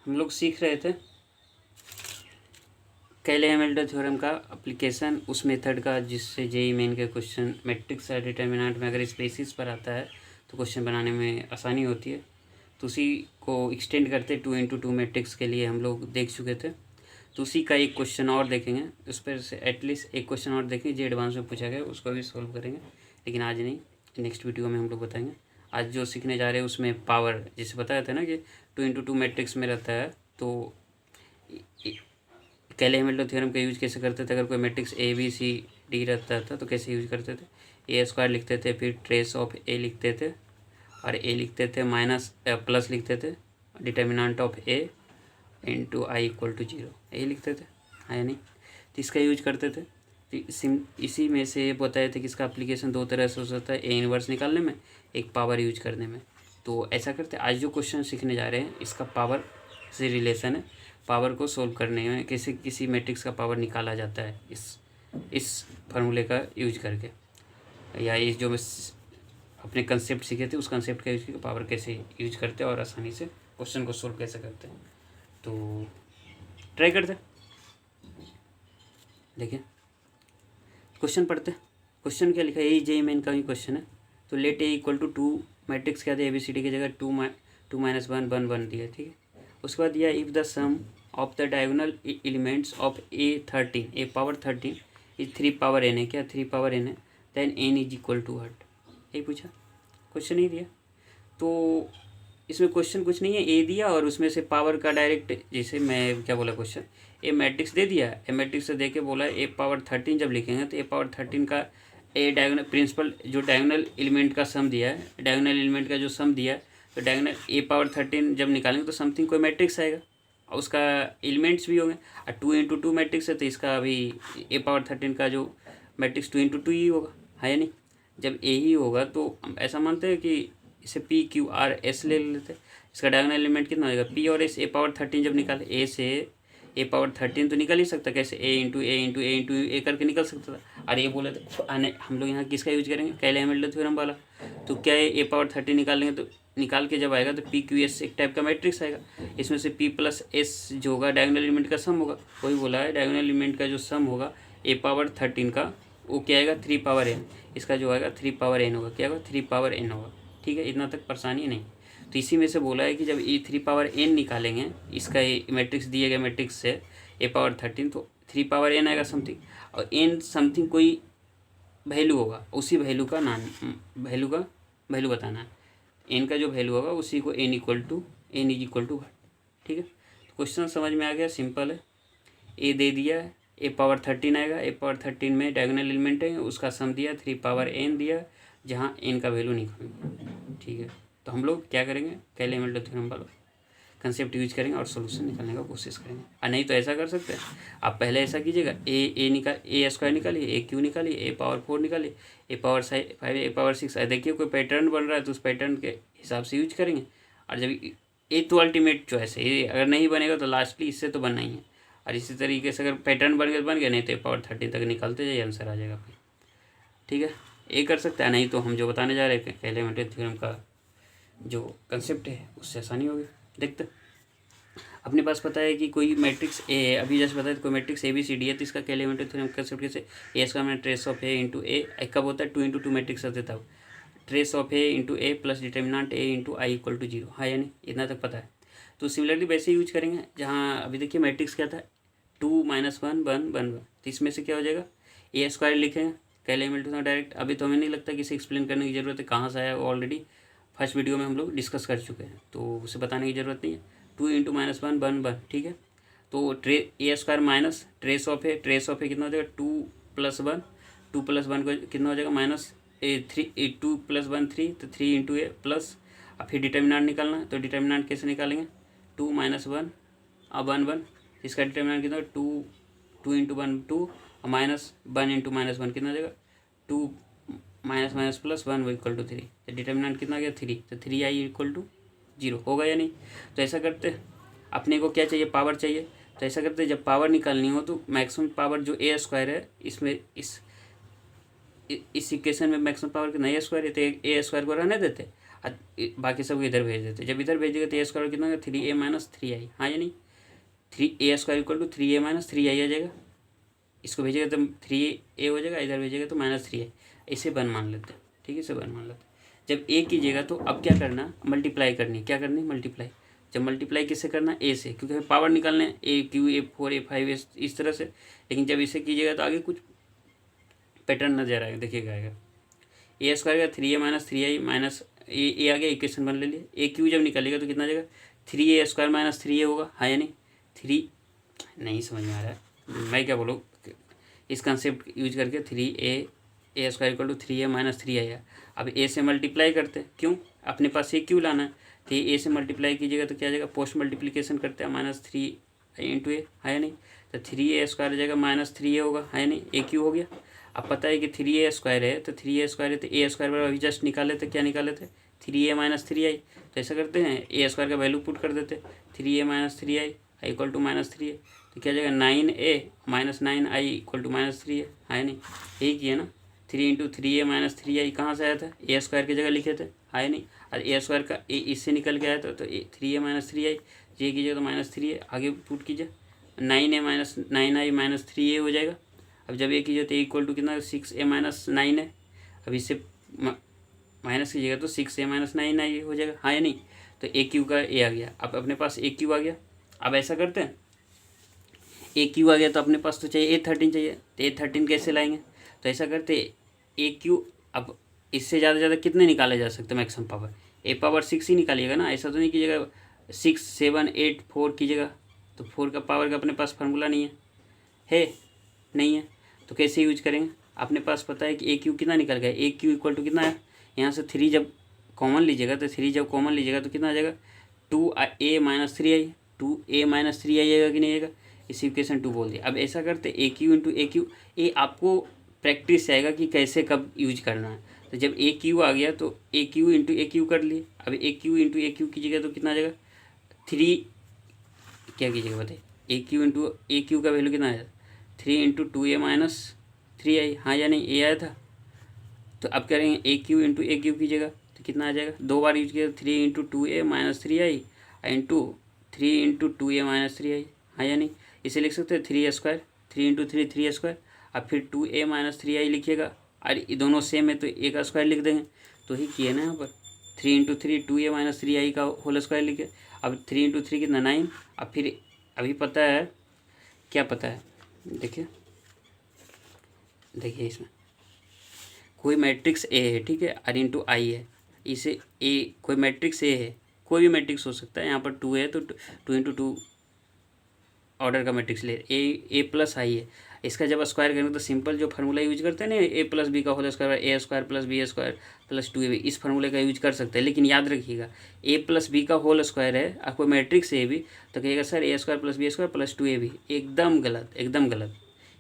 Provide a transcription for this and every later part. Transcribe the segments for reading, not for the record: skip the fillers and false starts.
हम लोग सीख रहे थे कैले-हैमिल्टन थ्योरम का एप्लीकेशन, उस मेथड का जिससे जेईई मेन के क्वेश्चन मैट्रिक्स या डिटर्मिनेंट में अगर इस बेसिस पर आता है तो क्वेश्चन बनाने में आसानी होती है। तो उसी को एक्सटेंड करते 2x2 मैट्रिक्स के लिए हम लोग देख चुके थे। तो उसी का एक क्वेश्चन और देखेंगे, उस पर से एटलीस्ट एक क्वेश्चन और देखेंगे जो एडवांस में पूछा गया, उसको भी सोल्व करेंगे, लेकिन आज नहीं, नेक्स्ट वीडियो में हम लोग बताएंगे। आज जो सीखने जा रहे हैं उसमें पावर, जैसे बताया था ना कि 2x2 मैट्रिक्स में रहता है, तो कैले-हैमिल्टन थ्योरम का यूज कैसे करते थे। अगर कोई matrix A B C D रहता था तो कैसे यूज करते थे, ए स्क्वायर लिखते थे, फिर ट्रेस ऑफ ए लिखते थे, और ए लिखते थे माइनस प्लस लिखते थे determinant of A into I equal to 0, यही लिखते थे, है नहीं। तो इसका यूज करते थे। तो इसी में से ये बताए थे कि इसका एप्लीकेशन दो तरह से हो सकता है, ए इनवर्स निकालने में, एक पावर यूज करने में। तो ऐसा करते आज जो क्वेश्चन सीखने जा रहे हैं इसका पावर से रिलेशन है, पावर को सोल्व करने में कैसे किसी मैट्रिक्स का पावर निकाला जाता है इस फार्मूले का यूज करके, या इस जो अपने कंसेप्ट सीखे थे उस कंसेप्ट का यूज करके पावर कैसे यूज करते हैं और आसानी से क्वेश्चन को सोल्व कैसे करते हैं। तो ट्राई करते, देखिए क्वेश्चन पढ़ते। क्वेश्चन क्या लिखा है, यही जेईई मेन का ही क्वेश्चन है। तो let A equal to 2 matrix क्या दिया, ABCD की जगह 2 - 1 1 1 दिया, ठीक है। उसके बाद दिया if the sum of the diagonal elements of A13 A power 13 is 3 power n है, क्या 3 पावर n है, then n is equal to what, यही पूछा, क्वेश्चन ही दिया। तो इसमें क्वेश्चन कुछ नहीं है, ए दिया और उसमें से पावर का डायरेक्ट, जैसे मैं क्या बोला क्वेश्चन, ए मैट्रिक्स दे दिया, ए मैट्रिक्स से दे के बोला ए पावर 13 जब लिखेंगे तो ए पावर 13 का ए डायगोनल प्रिंसिपल जो डायगोनल एलिमेंट का सम दिया है, डायगोनल एलिमेंट का जो सम दिया है, तो डायगोनल ए पावर 13 जब निकालेंगे तो समथिंग कोई मैट्रिक्स आएगा और उसका एलिमेंट्स भी होंगे। और 2x2 मैट्रिक्स है तो इसका अभी ए पावर 13 का जो मैट्रिक्स 2x2 ही होगा, है या नहीं। जब ए ही होगा तो हम ऐसा मानते हैं कि इसे PQRS ले लेते हैं। इसका डायगोनल एलिमेंट कितना होगा, P और S, ए पावर 13 जब निकाले, ए से ए पावर 13 तो निकल ही सकता, कैसे ए इंटू ए इंटू ए इंटू ए करके निकल सकता था। और ये बोले थे हम लोग यहाँ किसका यूज करेंगे, कैले-हैमिल्टन थ्योरम वाला। तो क्या है, ए पावर 13 निकालेंगे तो निकाल के जब आएगा तो PQS एक टाइप का मैट्रिक्स आएगा। इसमें से P प्लस S जो होगा डायगोनल एलिमेंट का सम होगा, वही बोला है डायगोनल एलिमेंट का जो सम होगा ए पावर 13 का, वो क्या आएगा 3 पावर n, इसका जो आएगा 3 पावर n होगा, क्या होगा 3 पावर n होगा, ठीक है। इतना तक परेशानी नहीं। तो इसी में से बोला है कि जब ये 3 पावर n निकालेंगे, इसका ये मैट्रिक्स दिए गए मैट्रिक्स से ए पावर 13, तो 3 पावर n आएगा समथिंग, और n समथिंग कोई वैल्यू होगा, उसी वैल्यू का वैल्यू बताना है। n का जो वैल्यू होगा उसी को n इज इक्वल टू, ठीक है। तो क्वेश्चन समझ में आ गया, सिंपल है। ए दे दिया है, ए पावर 13 आएगा, ए पावर 13 में डायगोनल एलिमेंट है, उसका सम दिया 3 पावर n दिया, जहाँ n का वैल्यू निकालेंगे, ठीक है। तो हम लोग क्या करेंगे, कैले-हैमिल्टन थ्योरम वाला कंसेप्ट यूज करेंगे और सोल्यूशन निकालने का कोशिश करेंगे। और नहीं तो ऐसा कर सकते हैं, आप पहले ऐसा कीजिएगा, ए स्क्वायर निकालिए, ए क्यू निकालिए, ए पावर 4 निकालिए, ए पावर 5, ए पावर 6, देखिए कोई पैटर्न बन रहा है तो उस पैटर्न के हिसाब से यूज करेंगे। और जब ए तो अल्टीमेट चॉइस है, ये अगर नहीं बनेगा तो लास्टली इससे तो बनना ही है। और इसी तरीके से अगर पैटर्न बन गया तो बन गया, नहीं तो ए पावर 13 तक निकालते जाइए, आंसर आ जाएगा फिर, ठीक है। ये कर सकता है, नहीं तो हम जो बताने जा रहे थे कैले-हैमिल्टन थ्योरम का जो कंसेप्ट है उससे आसानी होगी। देखते अपने पास पता है कि कोई मैट्रिक्स ए है, अभी जैसे बताया कोई मैट्रिक्स ABCD है, तो इसका कैले-हैमिल्टन थ्योरम कंसेप्ट कैसे, ए स्क्वायर में trace of A into A, कब होता है 2x2 मैट्रिक्स होते तब, trace of A into A plus determinant A into I equal to 0, हाँ या नहीं, इतना तक पता है। तो सिमिलरली वैसे यूज करेंगे, जहाँ अभी देखिए मैट्रिक्स क्या था 2 - 1 1 1 1, तो इसमें से क्या हो जाएगा, ए स्क्वायर लिखेंगे कैले-हैमिल्टन डायरेक्ट। अभी तो हमें नहीं लगता कि इसे एक्सप्लेन करने की ज़रूरत है, कहाँ से आया ऑलरेडी फर्स्ट वीडियो में हम लोग डिस्कस कर चुके हैं, तो उसे बताने की ज़रूरत नहीं है। 2 × -1 1 1, ठीक है। तो A square minus trace of ए कितना हो जाएगा 2 + 1, 2 + 1 को कितना हो जाएगा माइनस 3, 2 + 1 3, तो 3 × ए प्लस, और फिर डिटर्मिनेंट निकालना है, तो डिटर्मिनेंट कैसे निकालेंगे 2 - 1 और 1 1, इसका डिटर्मिनेंट कितना 2 × 1 2 और माइनस 1 × -1 कितना हो जाएगा 2 माइनस प्लस 1 इक्वल टू 3, तो डिटर्मिनेंट कितना गया 3, तो 3i इक्वल टू 0 होगा या नहीं। तो ऐसा करते अपने को क्या चाहिए, पावर चाहिए। तो ऐसा करते जब पावर निकालनी हो तो मैक्सिमम पावर जो ए स्क्वायर है, इसमें इस इक्वेशन में मैक्सिमम पावर कितना ए स्क्वायर है, तो ए स्क्वायर को रहने देते बाकी सब इधर भेज देते। जब इधर भेजेगा तो ए स्क्वायर कितना होगा 3a माइनस 3i, हाँ या नहीं, 3a square equal to 3a minus 3i आ जाएगा। इसको भेजेगा तो 3a हो जाएगा, इधर भेजेगा तो माइनस 3i, इसे 1 मान लेते हैं। ठीक है, इसे 1 मान लेते हैं। जब a कीजिएगा तो अब क्या करना, मल्टीप्लाई करनी है। क्या करनी है, मल्टीप्लाई। जब मल्टीप्लाई किससे करना, a से, क्योंकि हमें पावर निकालने हैं, a3 a4 a5 इस तरह से। लेकिन जब इसे कीजिएगा तो आगे कुछ पैटर्न नजर आएगा, देखिएगा आएगा। ए स्क्वायर का 3a माइनस 3i माइनस ए आ गया, इक्वेशन बन ले लिया। ए क्यू जब निकालेगा तो कितना आ जाएगा 3a स्क्वायर माइनस 3a होगा, हाँ या नहीं। 3 नहीं समझ में आ रहा है, मैं क्या बोलूँ, इस कंसेप्ट यूज करके 3a square equal to 3a minus 3i है। अब ए से मल्टीप्लाई करते हैं, क्यों, अपने पास ए क्यू लाना है, तो ए से मल्टीप्लाई कीजिएगा तो क्या आ जाएगा, पोस्ट मल्टीप्लीकेशन करते हैं, माइनस 3 इंटू ए, है या नहीं। तो 3a स्क्वायर आ जाएगा माइनस 3a होगा, है या नहीं, ए क्यू हो गया। अब पता है कि 3a स्क्वायर है, तो 3a स्क्वायर है तो ए स्क्वायर बराबर अभी जस्ट निकाले थे, क्या निकाले थे 3a माइनस 3i। तो ऐसा करते हैं, ए स्क्वायर का वैल्यू पुट कर देते, 3a minus 3i equal to minus 3a, तो क्या जाएगा 9a minus 9i equal to minus 3a, है नहीं। यही किया ना, 3 इंटू 3a माइनस 3i कहाँ से आया था, ए स्क्वायर की जगह लिखे थे, है नहीं। और ए स्क्वायर का ए इससे निकल के आया था, तो 3a माइनस 3i, ये कीजिए तो माइनस 3a, आगे पुट कीजिए 9a minus 9i minus 3a हो जाएगा। अब जब ये कीजिए तो इक्वल टू कितना 6a माइनस 9 है। अब इससे माइनस कीजिएगा तो 6a माइनस 9i हो जाएगा, हाँ या नहीं। तो ए क्यू का ए आ गया, अब अपने पास ए क्यू आ गया। अब ऐसा करते हैं, ए क्यू आ गया तो अपने पास तो चाहिए A13 चाहिए, तो A13 कैसे लाएंगे, तो ऐसा करते ए क्यू, अब इससे ज़्यादा कितने निकाले जा सकते हैं मैक्सिमम पावर, ए पावर 6 ही निकालिएगा ना, ऐसा तो नहीं कीजिएगा 6 7 8 4 कीजिएगा, तो 4 का पावर का अपने पास फार्मूला नहीं है नहीं है, तो कैसे यूज करेंगे। अपने पास पता है कि ए क्यू कितना निकल गया, ए क्यू इक्वल टू कितना है, यहाँ से 3 जब कॉमन लीजिएगा तो 3 जब कॉमन लीजिएगा तो कितना आ जाएगा 2a minus 3i, 2a minus 3i आएगा कि नहीं आएगा, इसी इक्वेशन 2 बोल दिया। अब ऐसा करते ए क्यू इंटू ए क्यू, ये आपको प्रैक्टिस आएगा कि कैसे कब यूज करना है। तो जब ए क्यू आ गया तो ए क्यू इंटू ए क्यू कर लिए। अब ए क्यू इंटू ए क्यू कीजिएगा तो कितना आ जाएगा 3, क्या कीजिएगा बताइए, ए क्यू इंटू ए क्यू का वैल्यू कितना आया 3 इंटू 2a माइनस 3i, हाँ या नहीं, ए आया था। तो अब करेंगे ए क्यू इंटू ए क्यू कीजिएगा तो कितना आ जाएगा, 2 बार यूज किया 3 into 2a minus 3i into 3 into 2a minus 3i, हाँ या नहीं। इसे लिख सकते हैं 3 स्क्वायर, 3 इंटू 3 स्क्वायर, अब फिर 2a माइनस 3i लिखिएगा, और ये दोनों सेम है तो ए का स्क्वायर लिख देंगे, तो ही किए ना यहाँ पर 3 इंटू 3 2a माइनस 3i का होल स्क्वायर लिखे। अब 3 इंटू 3 कितना 9। अब फिर अभी पता है, क्या पता है, देखिए इसमें कोई मैट्रिक्स ए है, ठीक है, r इंटू आई है, इसे ए कोई मैट्रिक्स ए है, कोई भी मैट्रिक्स हो सकता है, यहाँ पर 2 है तो 2 इंटू 2 ऑर्डर का मैट्रिक्स ले, ए प्लस आई है। इसका जब स्क्वायर करेंगे तो सिंपल जो फार्मूला यूज करते हैं ना, ए प्लस बी का whole square A square plus B square plus 2ab, इस फार्मूले का यूज कर सकते हैं। लेकिन याद रखिएगा ए प्लस बी का होल स्क्वायर है, आपको मैट्रिक्स ए भी, तो कहिएगा sir A square plus B square plus 2ab, एकदम गलत, एकदम गलत,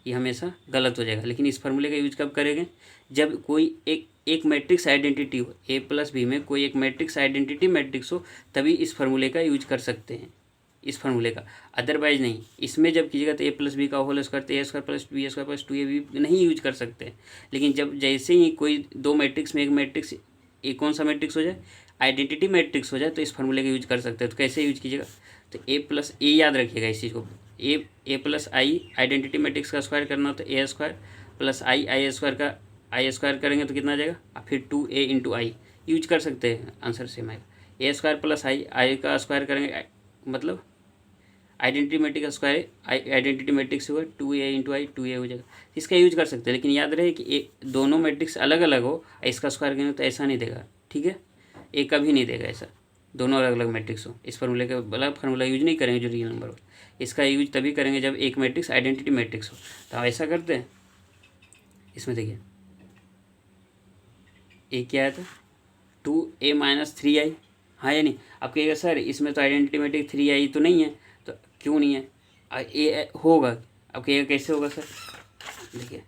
ये हमेशा गलत हो जाएगा। लेकिन इस फार्मूले का यूज कब करेंगे, जब कोई एक मैट्रिक्स आइडेंटिटी हो, ए प्लस बी में कोई एक मैट्रिक्स आइडेंटिटी मैट्रिक्स हो, तभी इस फार्मूले का यूज कर सकते हैं, इस फार्मूले का, अदरवाइज नहीं। इसमें जब कीजिएगा तो ए प्लस बी का होल स्क्वायर, तो A square plus B square plus 2ab नहीं यूज कर सकते। लेकिन जब जैसे ही कोई दो मैट्रिक्स में एक मैट्रिक्स, एक कौन सा मैट्रिक्स हो जाए, आइडेंटिटी मैट्रिक्स हो जाए, तो इस फार्मूले का यूज कर सकते हैं। तो कैसे यूज कीजिएगा, तो ए प्लस ए याद रखिएगा इस चीज़ को, ए प्लस आई आइडेंटिटी मैट्रिक्स का स्क्वायर करना हो तो A square plus I square का आई स्क्वायर करेंगे तो कितना आ जाएगा, और फिर 2a इंटू आई यूज कर सकते हैं, आंसर सेम आएगा। ए स्क्वायर प्लस आई का स्क्वायर करेंगे, मतलब आइडेंटिटी मैट्रिक्स का स्क्वायर आइडेंटिटी मैट्रिक्स होगा 2a इंटू आई 2a हो जाएगा, इसका यूज कर सकते हैं। लेकिन याद रहे कि दोनों मैट्रिक्स अलग अलग हो, इसका स्क्वायर करेंगे तो ऐसा नहीं देगा, ठीक है, ए कभी नहीं देगा ऐसा, दोनों अलग अलग मैट्रिक्स हो। इस फार्मूले का अलग फार्मूला यूज नहीं करेंगे जो रियल नंबर हो, इसका यूज तभी करेंगे जब एक मैट्रिक्स आइडेंटिटी मैट्रिक्स हो। तो हम ऐसा करते हैं, इसमें देखिए ए क्या आया था 2a माइनस 3i, हाँ या नहीं। अब कहिएगा सर इसमें तो आइडेंटिटी मैट्रिक्स 3i तो नहीं है, तो क्यों नहीं है, ए होगा। अब कहिएगा कैसे होगा सर, देखिए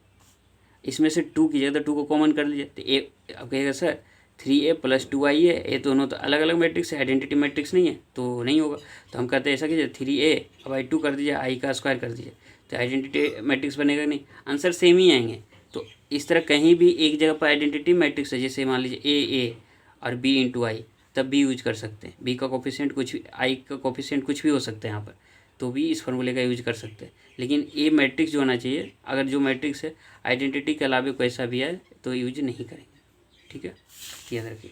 इसमें से 2 कीजिएगा तो 2 को कॉमन कर लीजिए, तो ए, अब कहिएगा सर 3a प्लस 2i है, ये दोनों तो अलग अलग मैट्रिक्स है, आइडेंटिटी मैट्रिक्स नहीं है, तो नहीं होगा। तो हम कहते हैं ऐसा कीजिए 3a अब i2 कर दीजिए, आई का स्क्वायर कर दीजिए, तो आइडेंटिटी मैट्रिक्स बनेगा नहीं, आंसर सेम ही आएंगे। तो इस तरह कहीं भी एक जगह पर आइडेंटिटी मैट्रिक्स है, जैसे मान लीजिए ए और बी इंटू आई, तब भी यूज कर सकते हैं। बी का कोफिशिएंट कुछ भी, आई का कोफिशिएंट कुछ भी हो सकता है यहाँ पर, तो भी इस फॉर्मूले का यूज कर सकते हैं। लेकिन ये मैट्रिक्स जो होना चाहिए, अगर जो मैट्रिक्स है आइडेंटिटी के अलावा कोई सा भी है तो यूज नहीं करेंगे, ठीक है, याद रखिए।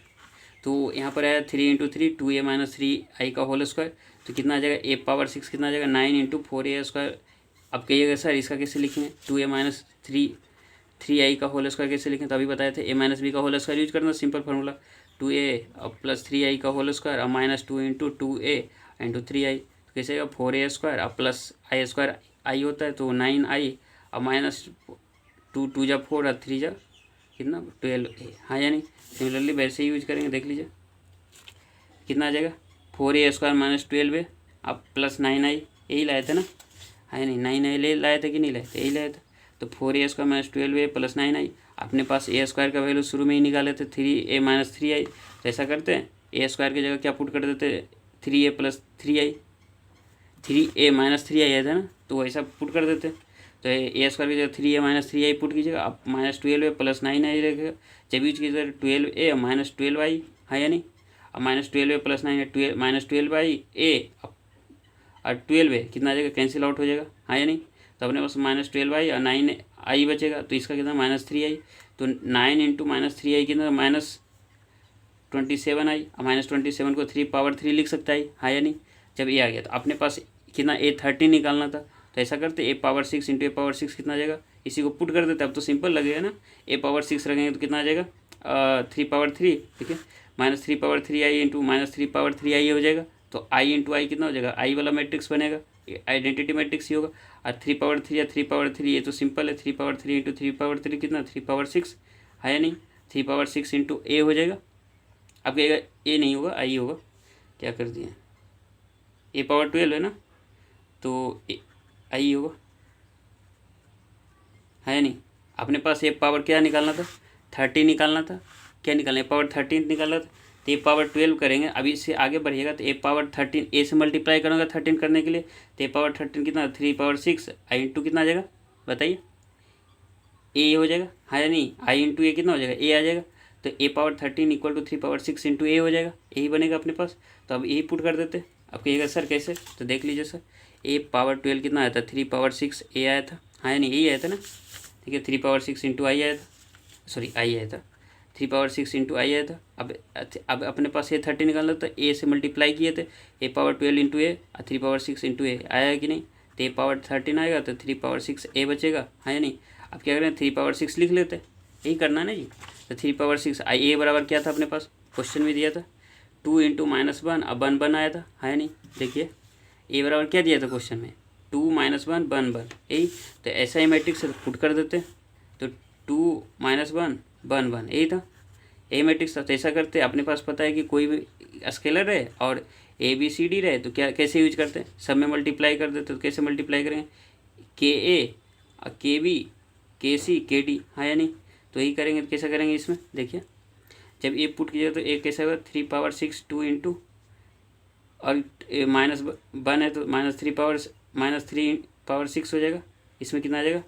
तो यहाँ पर है 3 × 3 2a - 3i का होल स्क्वायर, तो कितना आ जाएगा a पावर 6 कितना आ जाएगा 9 × 4a स्क्वायर। अब कहिएगा सर इसका कैसे लिखेंगे, 2a - 3i का होल स्क्वायर कैसे लिखें, तो अभी बताए थे a - b का होल स्क्वायर यूज करना, simple formula 2a plus 3i का होल स्क्वायर और -2 × 2a × 3i, तो कैसे आएगा 4a स्क्वायर और प्लस आई स्क्वायर, आई होता है तो 9i और -2 2 जा 4 और 3 जा कितना 12a, हाँ या नहीं। सिमिलरली वैसे ही यूज करेंगे, देख लीजिए कितना आ जाएगा 4a स्क्वायर -12a अब प्लस 9i, यही लाए थे ना, हाँ या नहीं, 9i ले लाए थे कि नहीं लाए थे, यही लाए थे। तो 4a square -12a plus 9i, अपने पास a स्क्वायर का वैल्यू शुरू में ही निकाले थे 3a - 3i, तो ऐसा करते हैं a स्क्वायर की जगह क्या पुट कर देते 3a plus 3i, 3a - 3i आया था ना, तो वैसा पुट कर देते। तो ए स्क्वायर की जगह 3a - 3i पुट कीजिएगा, अब -12a प्लस 9i रहेगा, जब यूज कीजिएगा 12a -12i, हाँ या नहीं, अब -12a प्लस 9 -12i a और 12a कितना आ जाएगा, कैंसिल आउट हो जाएगा, हाँ या नहीं। तो अपने पास -12i और 9i बचेगा, तो इसका कितना -3i, तो 9 × -3i कितना -27i, -27 को 3 पावर 3 लिख सकता है, हाँ या नहीं। जब ये आ गया तो अपने पास कितना a13 निकालना था, तो ऐसा करते a पावर 6 × a पावर 6 कितना आ जाएगा, इसी को पुट कर देते, अब तो सिंपल लगेगा ना, a पावर 6 रखेंगे तो कितना आ जाएगा 3 पावर 3, ठीक है, -3 पावर 3i × -3 पावर 3i हो जाएगा, तो i × i कितना हो जाएगा, i वाला मैट्रिक्स बनेगा, आइडेंटिटी मैट्रिक्स ही होगा। और 3 पावर 3 या 3 पावर 3 ये तो सिंपल है, 3 पावर 3 × 3 पावर 3 कितना 3 पावर 6, है या नहीं, 3 पावर 6 × a हो जाएगा। अब कहेगा a नहीं होगा, i होगा, क्या कर दिया, a पावर 12 है ना, तो आई होगा, है नहीं। अपने पास ए पावर क्या निकालना था 30 निकालना था, क्या निकालना ए पावर 13 निकालना था, तो ए पावर 12 करेंगे। अभी इससे आगे बढ़िएगा तो ए पावर 13 ए से मल्टीप्लाई करूँगा 13 करने के लिए, तो ए पावर 13 कितना 3 पावर 6 आई इंटू कितना आ जाएगा बताइए, ए हो जाएगा, हाँ या नहीं, आई इंटू ए कितना हो जाएगा ए आ जाएगा, तो ए पावर 13 = 3 पावर 6 × ए हो जाएगा, यही बनेगा अपने पास। तो अब यही पुट कर देते। अब कहिएगा सर कैसे, तो देख लीजिए सर, ए पावर 12 कितना आया था 3 पावर 6 ए आया था, हाँ या नहीं, यही आया था ना, ठीक है, 3 पावर 6 × आई आया था, सॉरी आई आया था, 3 पावर 6 × आई आया था। अब अपने पास ए 30 निकालना था, ए से मल्टीप्लाई किए थे, ए पावर 12 × ए और 3 पावर 6 × ए आया कि नहीं, तो ए पावर 13 आएगा तो 3 पावर 6 ए बचेगा, हाँ या नहीं। अब क्या करें 3 पावर 6 लिख लेते, यही करना ना जी। तो 3 पावर 6 ए बराबर क्या था अपने पास, क्वेश्चन में दिया था 2 × -1, अब 1 आया था, है नहीं, देखिए ए बराबर क्या दिया था क्वेश्चन में 2 - 1 1 यही, तो ऐसा ही मैट्रिक्स पुट कर देते, तो 2 - 1 1 1 यही था, ए मैट्रिक्स था। तो ऐसा करते, अपने पास पता है कि कोई भी स्केलर रहे और ए बी सी डी रहे तो क्या कैसे यूज करते हैं, सब में मल्टीप्लाई कर देते, तो कैसे मल्टीप्लाई करेंगे के ए के बी के सी के डी, हाँ या नहीं, तो यही करेंगे। तो कैसा करेंगे इसमें देखिए, जब ए पुट कीजिएगा तो ए कैसा होगा 3 पावर 6 2 × और -1 है तो -3 पावर 6 हो जाएगा, इसमें कितना आ जाएगा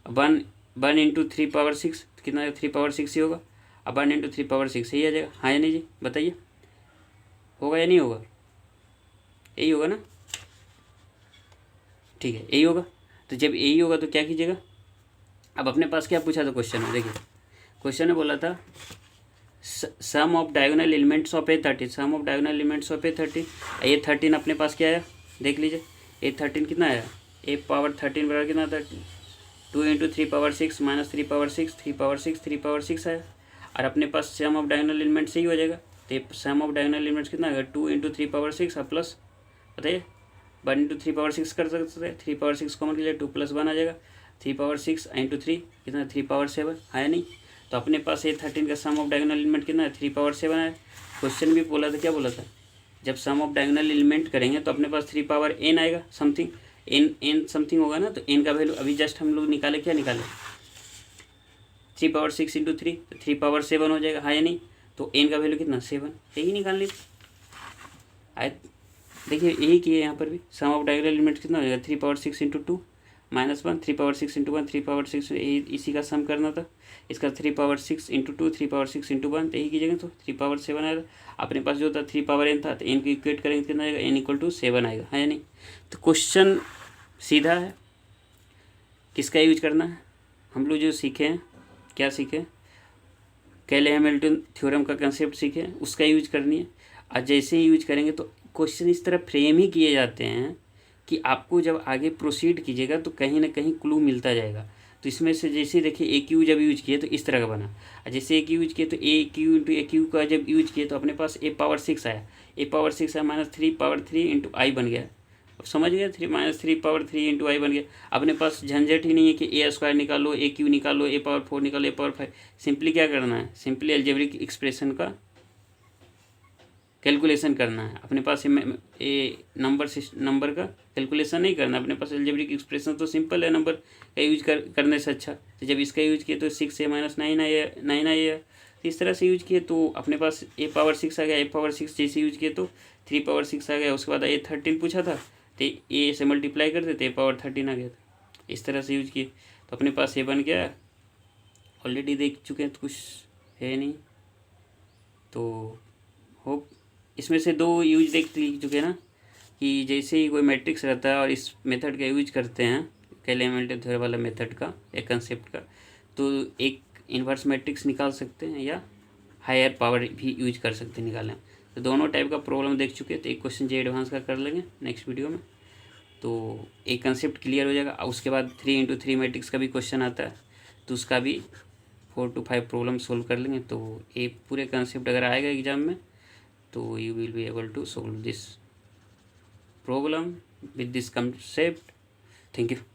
1 × 3 पावर 6 कितना 3 पावर 6 ही होगा, अब 1 × 3 पावर 6 यही आ जाएगा, हाँ या नहीं जी बताइए, होगा या नहीं होगा, यही होगा ना, ठीक है यही होगा। तो जब यही होगा तो क्या कीजिएगा, अब अपने पास क्या पूछा था क्वेश्चन में, देखिए क्वेश्चन ने बोला था sum of diagonal elements of A13, sum of diagonal elements of A13, ये 13 अपने पास क्या आया देख लीजिए, A13 कितना आया, ए पावर 13 बराबर कितना था 2 × 3 पावर 6 -3 पावर 6 3 पावर 6 3 पावर 6 आया, और अपने पास सम ऑफ डायगोनल एलिमेंट्स सही हो जाएगा, तो सम ऑफ डायगोनल एलिमेंट्स कितना आएगा 2 × 3 पावर 6 और प्लस बताइए 1 × 3 पावर 6 कर सकते हैं, 3 पावर 6 कॉमन के लिए 2 + 1 आ जाएगा, 3 पावर 6 × 3 कितना 3 पावर 7 है या नहीं। तो अपने पास A13 का सम ऑफ डायगोनल एलिमेंट कितना है 3 पावर 7 है। क्वेश्चन भी बोला था, क्या बोला था, जब सम ऑफ डायगोनल एलिमेंट करेंगे तो अपने पास 3 पावर n आएगा, समथिंग n समथिंग होगा ना, तो n का वैल्यू अभी जस्ट हम लोग निकाले, क्या निकाले 3 पावर 6 × 3 तो 3 पावर 7 हो जाएगा, हाँ या नहीं। तो n का वैल्यू कितना 7, यही निकाल लीजिए। देखिए यही किए यहाँ पर भी, सम ऑफ डायगोनल एलिमेंट कितना हो जाएगा 3 पावर 6 × 2 -1, 3 पावर 6 इंटू 1, 3 पावर 6, इसी का सम करना था। इसका 3 पावर 6 इंटू 2, 3 पावर 6 इंटू 1, यही कीजिएगा तो 3 पावर 7 आएगा। अपने पास जो था 3 पावर n था, तो n को इक्वेट करेंगे कितना आएगा, n इक्वल टू 7 आएगा, है या नहीं। तो क्वेश्चन सीधा है, किसका यूज करना है, हम लोग जो सीखे हैं, क्या सीखे, कैले हैमिल्टन थ्योरम का कंसेप्ट सीखे, उसका यूज करनी है। और जैसे ही यूज करेंगे तो क्वेश्चन इस तरह फ्रेम ही किए जाते हैं कि आपको जब आगे प्रोसीड कीजिएगा तो कहीं ना कहीं क्लू मिलता जाएगा। तो इसमें से जैसे देखिए ए क्यू जब यूज किए तो इस तरह का बना, और जैसे ए क्यू यूज किए तो ए क्यू इंटू ए क्यू का जब यूज किए तो अपने पास ए पावर 6 आया, ए पावर 6 आया -3 पावर 3 इंटू आई बन गया। अब समझ गया, 3 पावर 3 इंटू आई बन गया। अपने पास झंझट ही नहीं है कि ए स्क्वायर निकालो, ए क्यू निकालो, ए पावर 4 निकालो, ए पावर 5। सिंपली क्या करना है, सिंपली अलजेब्रिक एक्सप्रेशन का कैलकुलेशन करना है। अपने पास ए नंबर का कैलकुलेशन नहीं करना, अपने पास अलजेब्रिक एक्सप्रेशन तो सिंपल है, नंबर का यूज करने से अच्छा। तो जब इसका यूज किए तो 6 से -9 आया, 9 आया। इस तरह से यूज किए तो अपने पास ए पावर 6 आ गया, ए पावर 6 जैसे यूज किए तो 3 पावर 6 आ गया। उसके बाद ए 13 पूछा था तो ए से मल्टीप्लाई कर देते, ए पावर 13 आ गया था। इस तरह से यूज किए तो अपने पास ए बन गया। ऑलरेडी देख चुके हैं तो कुछ है नहीं, तो होप इसमें से 2 यूज देख चुके हैं ना, कि जैसे ही कोई मैट्रिक्स रहता है और इस मेथड का यूज करते हैं, कैले हैमिल्टन थ्योरम वाला मेथड का, एक कंसेप्ट का, तो एक इन्वर्स मैट्रिक्स निकाल सकते हैं या हायर पावर भी यूज कर सकते हैं निकालने में। तो दोनों टाइप का प्रॉब्लम देख चुके हैं, तो एक क्वेश्चन जे एडवांस का कर लेंगे नेक्स्ट वीडियो में, तो एक कंसेप्ट क्लियर हो जाएगा। उसके बाद 3 इंटू 3 मैट्रिक्स का भी क्वेश्चन आता है, तो उसका भी 4 to 5 प्रॉब्लम सोल्व कर लेंगे। तो एक पूरे कंसेप्ट अगर आएगा एग्जाम में तो you will be able to solve this problem with this concept. Thank you.